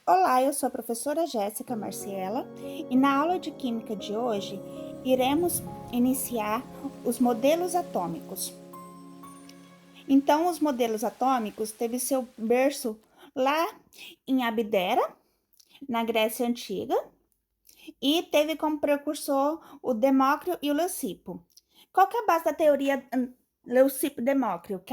Olá, eu sou a professora Jéssica Marciela e na aula de Química de hoje iremos iniciar os modelos atômicos. Então, os modelos atômicos teve seu berço lá em Abdera, na Grécia Antiga, e teve como precursor o Demócrito e o Leucipo. Qual que é a base da teoria Leucipo-Demócrito?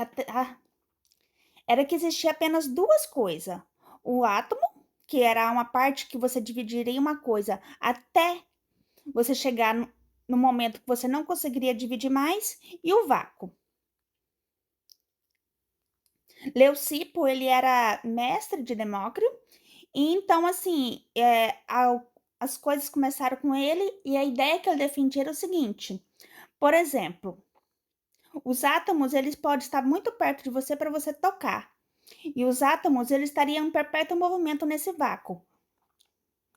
Era que existia apenas duas coisas: o átomo, que era uma parte que você dividiria uma coisa até você chegar no momento que você não conseguiria dividir mais, e o vácuo. Leucipo, ele era mestre de Demócrito, e então, assim, as coisas começaram com ele, e a ideia que ele defendia era o seguinte: por exemplo, os átomos, eles podem estar muito perto de você para você tocar, e os átomos, eles estariam em perpétuo movimento nesse vácuo.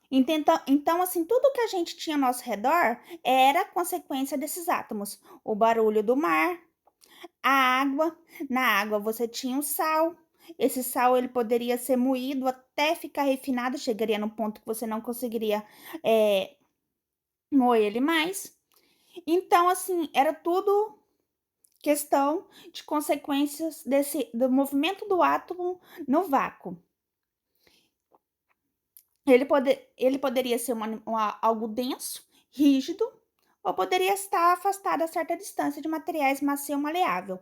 Então, assim, tudo que a gente tinha ao nosso redor era consequência desses átomos. O barulho do mar, a água. Na água você tinha o sal. Esse sal ele poderia ser moído até ficar refinado, chegaria no ponto que você não conseguiria moer ele mais. Então, assim, era tudo questão de consequências do movimento do átomo no vácuo. Ele poderia ser algo denso, rígido, ou poderia estar afastado a certa distância de materiais macio maleável.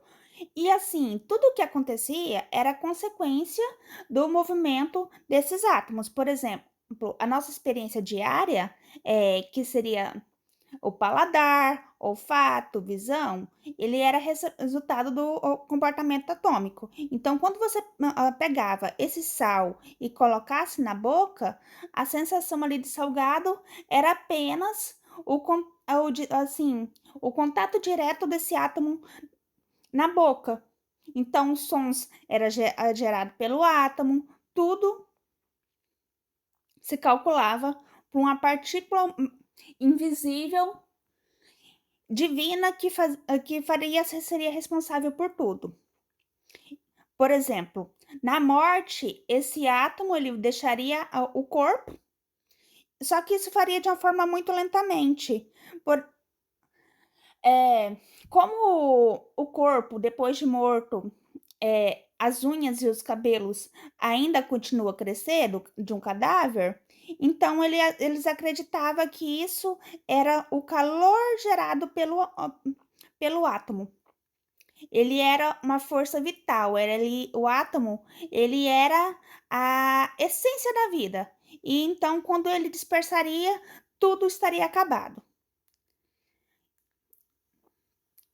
E assim, tudo o que acontecia era consequência do movimento desses átomos. Por exemplo, a nossa experiência diária, que seria o paladar, olfato, visão, ele era resultado do comportamento atômico. Então, quando você pegava esse sal e colocasse na boca, a sensação ali de salgado era apenas o contato direto desse átomo na boca. Então, os sons era gerado pelo átomo, tudo se calculava por uma partícula invisível divina que seria responsável por tudo. Por exemplo, na morte, esse átomo ele deixaria o corpo, só que isso faria de uma forma muito lentamente. Por, é, como o corpo, depois de morto, as unhas e os cabelos ainda continuam crescendo de um cadáver, então eles acreditavam que isso era o calor gerado pelo átomo. Ele era uma força vital, o átomo, ele era a essência da vida. E então, quando ele dispersaria, tudo estaria acabado.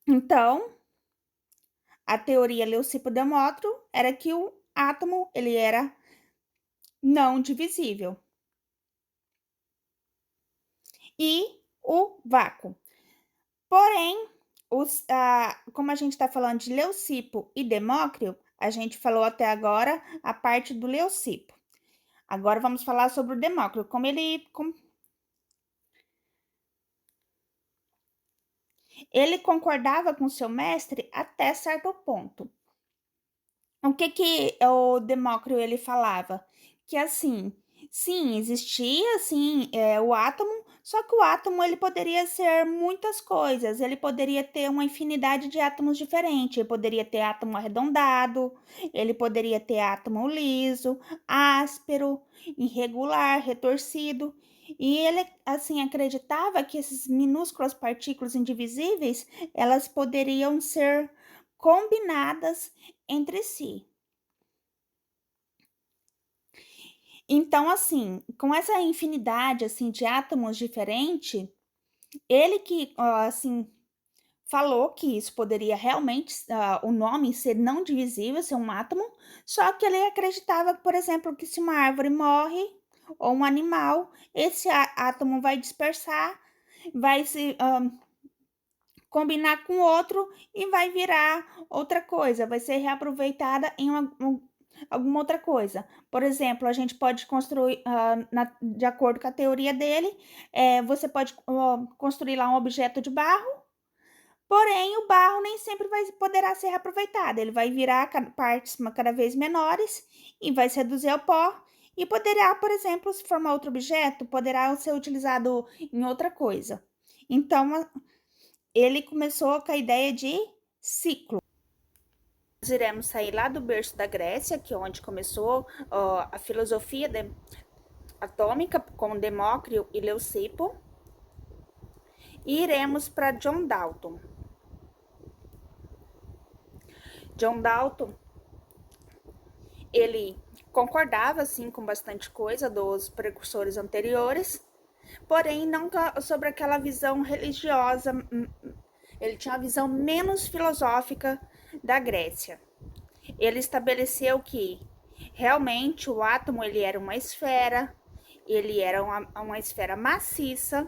Então, a teoria Leucipo-Demócrito era que o átomo ele era não divisível. E o vácuo. Porém, como a gente está falando de Leucipo e Demócrito, a gente falou até agora a parte do Leucipo. Agora vamos falar sobre o Demócrito, ele concordava com seu mestre até certo ponto. O que o Demócrito ele falava? Que assim, sim, existia assim, o átomo, só que o átomo ele poderia ser muitas coisas. Ele poderia ter uma infinidade de átomos diferentes. Ele poderia ter átomo arredondado, ele poderia ter átomo liso, áspero, irregular, retorcido. E ele assim acreditava que essas minúsculas partículas indivisíveis, elas poderiam ser combinadas entre si. Então, assim, com essa infinidade assim de átomos diferentes, ele que assim falou que isso poderia realmente o nome ser não divisível, ser um átomo, só que ele acreditava, por exemplo, que se uma árvore morre ou um animal, esse átomo vai dispersar, vai se combinar com outro e vai virar outra coisa, vai ser reaproveitada em alguma outra coisa. Por exemplo, a gente pode construir, de acordo com a teoria dele, você pode construir lá um objeto de barro, porém o barro nem sempre poderá ser reaproveitado. Ele vai virar partes cada vez menores e vai se reduzir ao pó E poderá, por exemplo, se formar outro objeto, poderá ser utilizado em outra coisa. Então, ele começou com a ideia de ciclo. Nós iremos sair lá do berço da Grécia, que é onde começou a filosofia atômica, com Demócrito e Leucipo, e iremos para John Dalton. John Dalton, ele concordava assim com bastante coisa dos precursores anteriores, porém não sobre aquela visão religiosa. Ele tinha uma visão menos filosófica da Grécia. Ele estabeleceu que realmente o átomo ele era uma esfera, ele era uma esfera maciça,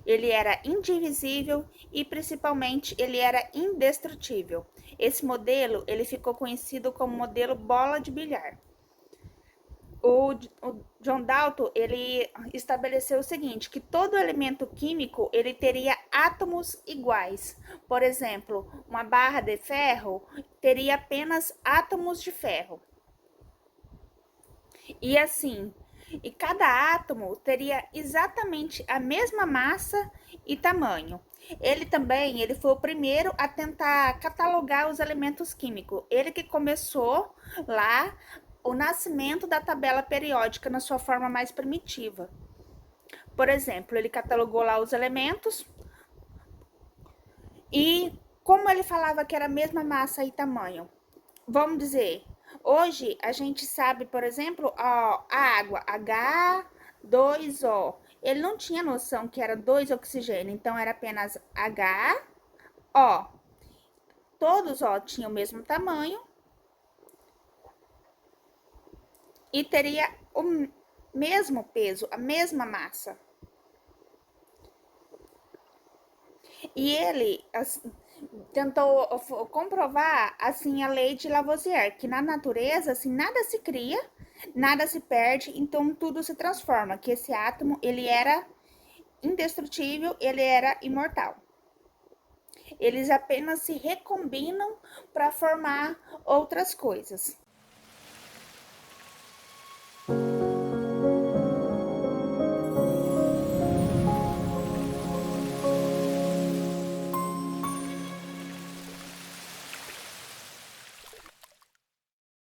ele era indivisível e principalmente ele era indestrutível. Esse modelo ele ficou conhecido como modelo bola de bilhar. O John Dalton ele estabeleceu o seguinte, que todo elemento químico ele teria átomos iguais. Por exemplo, uma barra de ferro teria apenas átomos de ferro. E assim, e cada átomo teria exatamente a mesma massa e tamanho. Ele foi o primeiro a tentar catalogar os elementos químicos. Ele que começou lá o nascimento da tabela periódica na sua forma mais primitiva. Por exemplo, ele catalogou lá os elementos e como ele falava que era a mesma massa e tamanho. Vamos dizer, hoje a gente sabe, por exemplo, a água, H2O. Ele não tinha noção que era 2 oxigênio, então era apenas HO. Todos tinham o mesmo tamanho e teria o mesmo peso, a mesma massa. E ele tentou comprovar assim a lei de Lavoisier, que na natureza assim nada se cria, nada se perde, então tudo se transforma, que esse átomo ele era indestrutível, ele era imortal. Eles apenas se recombinam para formar outras coisas.